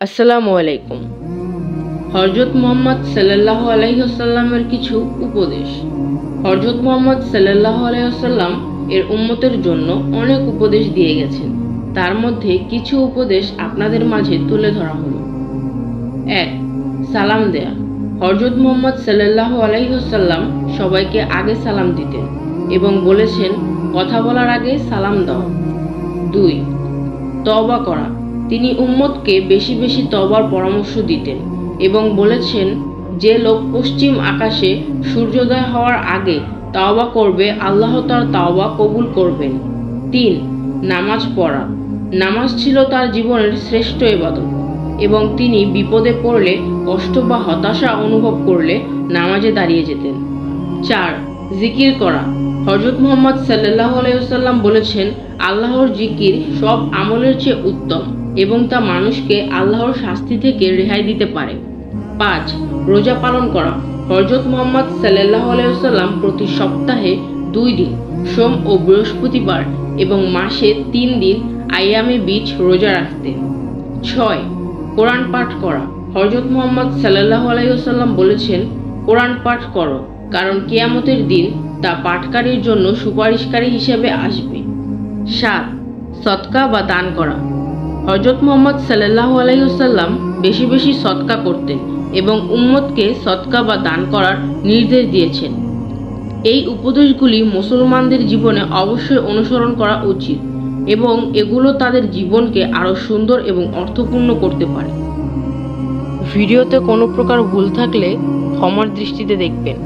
আসসালামু আলাইকুম। হযরত মুহাম্মদ সাল্লাল্লাহু আলাইহি ওয়াসাল্লামের কিছু উপদেশ। হযরত মুহাম্মদ সাল্লাল্লাহু আলাইহি ওয়াসাল্লাম এর উম্মতের জন্য অনেক উপদেশ দিয়ে গেছেন। তার মধ্যে কিছু উপদেশ আপনাদের মাঝে তুলে ধরা হলো। 1. সালাম দেয়া। হযরত মুহাম্মদ সাল্লাল্লাহু আলাইহি ওয়াসাল্লাম সবাইকে আগে সালাম দিতেন এবং বলেছেন কথা বলার আগে সালাম দাও। 2. তওবা করা। তিনি উম্মতকে বেশি বেশি তওবার পরামর্শ দিতেন এবং বলেছেন, যে লোক পশ্চিম আকাশে সূর্যোদয় হওয়ার আগে তওবা করবে, আল্লাহ তার তওবা কবুল করবেন। 3. নামাজ পড়া। নামাজ ছিল তার জীবনের শ্রেষ্ঠ ইবাদত এবং তিনি বিপদে পড়লে, কষ্ট বা হতাশা অনুভব করলে নামাজে দাঁড়িয়ে যেতেন। 4. জিকির করা। হযরত মুহাম্মদ সাল্লাল্লাহু আলাইহি ওয়াসাল্লাম বলেছেন, আল্লাহর জিকির সব আমলের চেয়ে উত্তম এবং তা মানুষকে আল্লাহর শাস্তি থেকে রেহাই দিতে পারে। 5. রোজা পালন করা। হযরত মুহাম্মদ সাল্লাল্লাহু আলাইহি ওয়াসাল্লাম প্রতি সপ্তাহে 2 দিন, সোম ও বৃহস্পতিবার এবং মাসে 3 দিন আইয়ামে বীজ রোজা রাখতেন। 6. কোরআন পাঠ করা। হযরত মুহাম্মদ সাল্লাল্লাহু আলাইহি ওয়াসাল্লাম বলেছেন, কোরআন পাঠ করো, কারণ কিয়ামতের দিন তা পাঠকারীর জন্য সুপারিশকারী হিসেবে আসবে। 7. সদকা বা দান করা। হযরত মুহাম্মদ সাল্লাল্লাহু আলাইহি ওয়াসাল্লাম বেশি বেশি সদকা করতেন এবং উম্মতকে সদকা বা দান করার নির্দেশ দিয়েছেন। এই উপদেশগুলি মুসলমানদের জীবনে অবশ্যই অনুসরণ করা উচিত এবং এগুলো তাদের জীবনকে আরও সুন্দর এবং অর্থপূর্ণ করতে পারে। ভিডিওতে কোনো প্রকার ভুল থাকলে ক্ষমার দৃষ্টিতে দেখবেন।